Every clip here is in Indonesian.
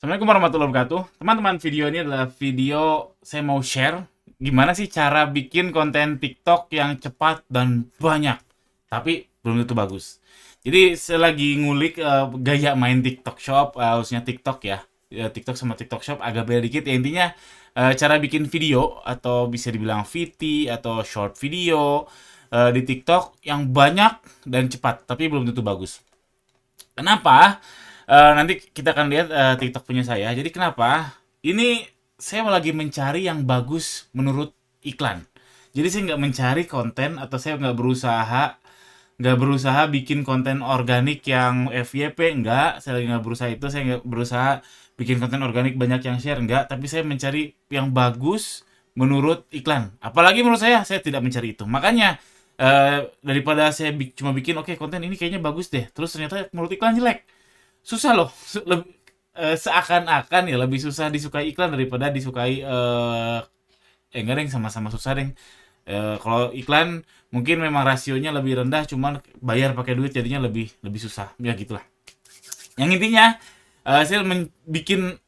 Assalamualaikum warahmatullahi wabarakatuh. Teman-teman, video ini adalah video saya mau share gimana sih cara bikin konten TikTok yang cepat dan banyak, tapi belum tentu bagus. Jadi saya lagi ngulik gaya main TikTok Shop, khususnya TikTok ya. TikTok sama TikTok Shop agak beda dikit ya, intinya cara bikin video atau bisa dibilang VT atau short video di TikTok yang banyak dan cepat, tapi belum tentu bagus. Kenapa? Nanti kita akan lihat TikTok punya saya. Jadi kenapa? Ini saya lagi mencari yang bagus menurut iklan. Jadi saya nggak mencari konten atau saya nggak berusaha bikin konten organik yang FYP, nggak. Saya lagi nggak berusaha itu. Saya nggak berusaha bikin konten organik banyak yang share, nggak. Tapi saya mencari yang bagus menurut iklan. Apalagi menurut saya tidak mencari itu. Makanya daripada saya cuma bikin oke, konten ini kayaknya bagus deh, terus ternyata menurut iklan jelek, susah loh. Seakan-akan ya lebih susah disukai iklan daripada disukai enggak deng, sama-sama susah deng. Kalau iklan mungkin memang rasionya lebih rendah, cuman bayar pakai duit jadinya lebih lebih susah ya, gitulah. Yang intinya saya bikin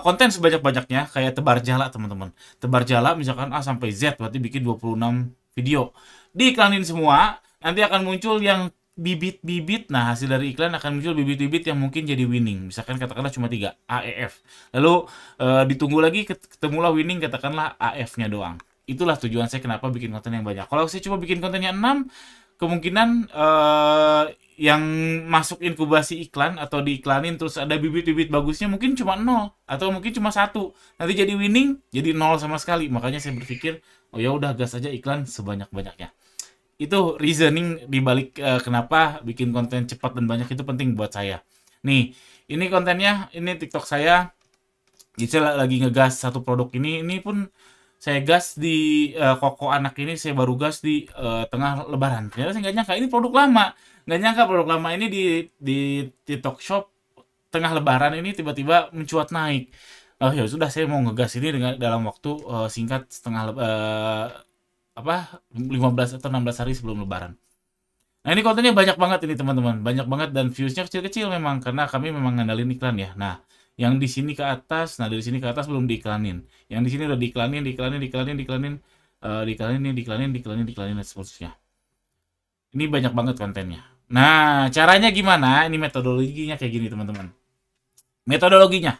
konten sebanyak-banyaknya kayak tebar jala, teman-teman. Tebar jala misalkan A sampai Z, berarti bikin 26 video. Diiklanin semua, nanti akan muncul yang bibit-bibit. Nah, hasil dari iklan akan muncul bibit-bibit yang mungkin jadi winning. Misalkan katakanlah cuma 3, A, E, F. Lalu ditunggu lagi, ketemulah winning, katakanlah AF-nya doang. Itulah tujuan saya kenapa bikin konten yang banyak. Kalau saya coba bikin kontennya 6, kemungkinan yang masuk inkubasi iklan atau diiklanin terus ada bibit-bibit bagusnya mungkin cuma 0 atau mungkin cuma 1. Nanti jadi winning, jadi 0 sama sekali. Makanya saya berpikir, oh ya udah, gas aja iklan sebanyak-banyaknya. Itu reasoning dibalik kenapa bikin konten cepat dan banyak itu penting buat saya. Nih, ini kontennya, ini TikTok saya. Jadi saya lagi ngegas satu produk ini. Ini pun saya gas di Koko Anak ini, saya baru gas di tengah Lebaran. Ternyata saya nggak nyangka ini produk lama. Nggak nyangka produk lama ini di TikTok Shop tengah Lebaran ini tiba-tiba mencuat naik. Ya sudah, saya mau ngegas ini dalam waktu singkat, 15 atau 16 hari sebelum Lebaran. Nah, ini kontennya banyak banget ini, teman-teman. Banyak banget dan viewsnya kecil-kecil memang karena kami memang ngandalin iklan ya. Nah, yang di sini ke atas, nah dari sini ke atas belum diiklanin. Yang di sini udah diiklanin, dan seterusnya. Ini banyak banget kontennya. Nah, caranya gimana? Ini metodologinya kayak gini, teman-teman. Metodologinya.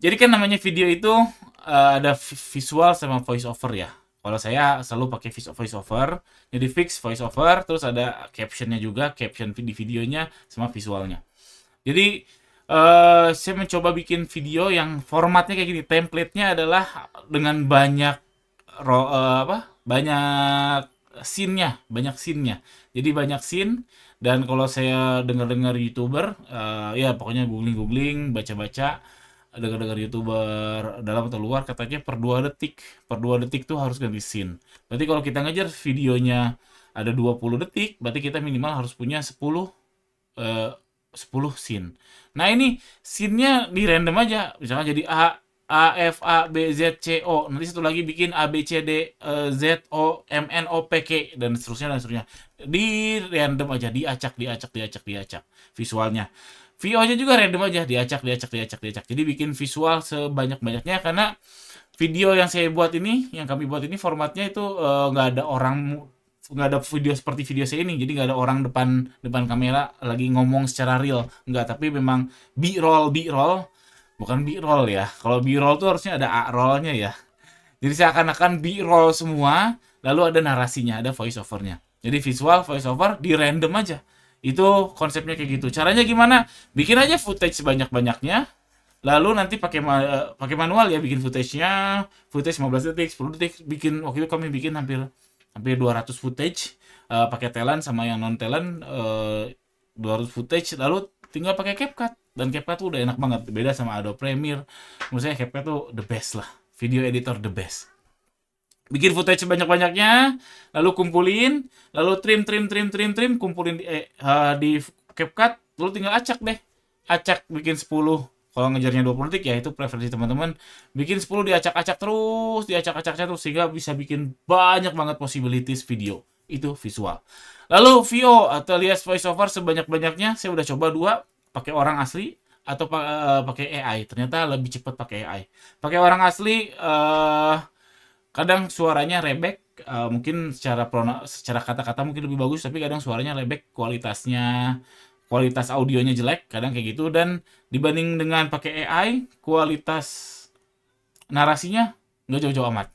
Jadi kan namanya video itu ada visual sama voice over ya. Kalau saya selalu pakai voice over, jadi fix voice over, terus ada captionnya juga, caption di videonya sama visualnya. Jadi saya mencoba bikin video yang formatnya kayak gini. Template-nya adalah dengan banyak banyak scene-nya. Jadi banyak scene. Dan kalau saya dengar-dengar YouTuber, ya pokoknya googling, baca-baca, dengar-dengar YouTuber dalam atau luar, katanya per 2 detik tuh harus ganti scene. Berarti kalau kita ngejar videonya ada 20 detik, berarti kita minimal harus punya 10 scene. Nah, ini scene-nya di random aja. Misalkan jadi F, A, B, Z, C, O. Nanti satu lagi bikin A, B, C, D, Z, O, M, N, O, P, Q, dan seterusnya. Di random aja, diacak. Visualnya. VO-nya juga random aja, diacak. Jadi bikin visual sebanyak-banyaknya karena video yang kami buat ini formatnya itu nggak ada video seperti video saya ini. Jadi nggak ada orang depan kamera lagi ngomong secara real, nggak. Tapi memang B-roll, bukan B-roll ya. Kalau B-roll tuh harusnya ada A-roll-nya ya. Jadi seakan-akan B-roll semua, lalu ada narasinya, ada voice over-nya. Jadi visual, voice over, di random aja. Itu konsepnya kayak gitu. Caranya gimana? Bikin aja footage sebanyak-banyaknya. Lalu nanti pakai manual ya, bikin footage 15 detik, 10 detik. Waktu itu kami bikin hampir 200 footage, pakai talent sama yang non talent, 200 footage. Lalu tinggal pakai CapCut, dan CapCut tuh udah enak banget, beda sama Adobe Premiere. Menurut saya CapCut tuh the best lah, video editor the best. Bikin footage sebanyak-banyaknya, lalu kumpulin, lalu trim, kumpulin di CapCut, lalu tinggal acak deh. Bikin 10. Kalau ngejarnya 20 detik ya itu preferensi teman-teman. Bikin 10, diacak-acak terus, sehingga bisa bikin banyak banget possibilities video. Itu visual. Lalu VO atau lias voiceover sebanyak-banyaknya, saya udah coba 2, pakai orang asli, atau pakai AI. Ternyata lebih cepat pakai AI. Pakai orang asli kadang suaranya rebek, mungkin secara kata-kata mungkin lebih bagus, tapi kadang suaranya rebek, kualitas audionya jelek, kadang kayak gitu. Dan dibanding dengan pakai AI, kualitas narasinya nggak jauh-jauh amat.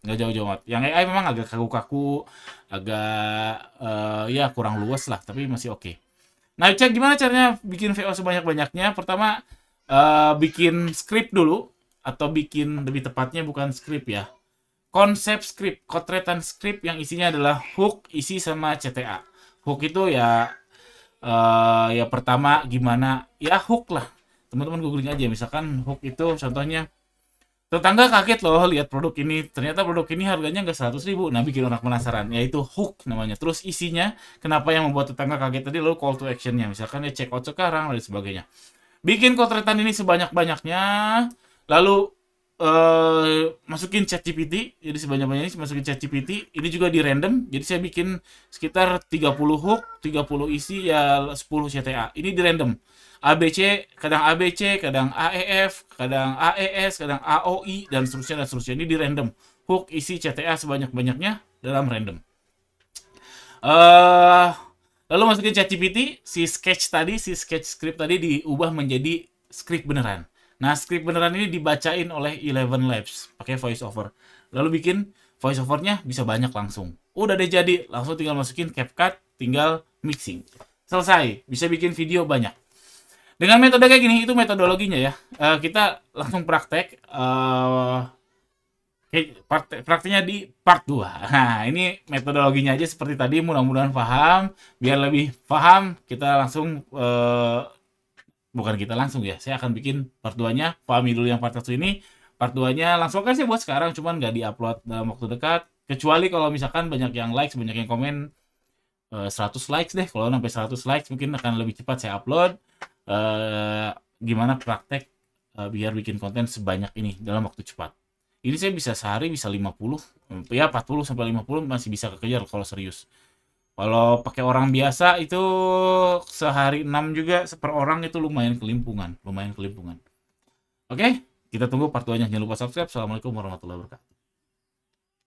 Yang AI memang agak kaku-kaku, agak ya kurang luas lah, tapi masih oke. Nah, cek gimana caranya bikin VO sebanyak-banyaknya. Pertama, bikin skrip dulu, atau bikin lebih tepatnya bukan skrip ya. Konsep skrip, kotretan skrip yang isinya adalah hook, isi sama CTA. Hook itu ya ya pertama gimana ya hook lah. Teman-teman googling aja, misalkan hook itu contohnya, tetangga kaget loh lihat produk ini, ternyata produk ini harganya nggak 100.000. Nah, bikin orang penasaran, yaitu hook namanya. Terus isinya, kenapa yang membuat tetangga kaget tadi, lalu call to actionnya, misalkan ya check out sekarang dan sebagainya. Bikin kotretan ini sebanyak-banyaknya, lalu masukin ChatGPT. Jadi sebanyak-banyaknya masukin ChatGPT. Ini juga di random, jadi saya bikin sekitar 30 hook, 30 isi, ya 10 CTA. Ini di random. ABC, kadang ABC, kadang AEF, kadang AES, kadang AOI, dan seterusnya dan seterusnya. Ini di random. Hook, isi, CTA sebanyak-banyaknya dalam random. Lalu masukin ChatGPT, si sketch script tadi diubah menjadi script beneran. Nah, script beneran ini dibacain oleh Eleven Labs pakai voiceover. Lalu bikin voiceovernya bisa banyak langsung. Udah deh jadi, langsung tinggal masukin CapCut, tinggal mixing. Selesai, bisa bikin video banyak. Dengan metode kayak gini, itu metodologinya ya. Kita langsung praktek. Prakteknya di part 2. Nah, ini metodologinya aja seperti tadi, mudah-mudahan paham. Biar lebih paham, kita langsung bukan kita langsung ya, saya akan bikin part 2-nya, pahami dulu yang part 1 ini, part 2-nya langsung kan saya buat sekarang, cuman nggak di-upload dalam waktu dekat, kecuali kalau misalkan banyak yang likes, banyak yang komen, 100 likes deh, kalau sampai 100 likes mungkin akan lebih cepat saya upload, gimana praktek biar bikin konten sebanyak ini dalam waktu cepat. Ini saya bisa sehari bisa 50, ya 40 sampai 50 masih bisa kekejar kalau serius. Kalau pakai orang biasa itu sehari 6 juga per orang, itu lumayan kelimpungan. Oke, kita tunggu part 2-nya. Jangan lupa subscribe. Assalamualaikum warahmatullahi wabarakatuh.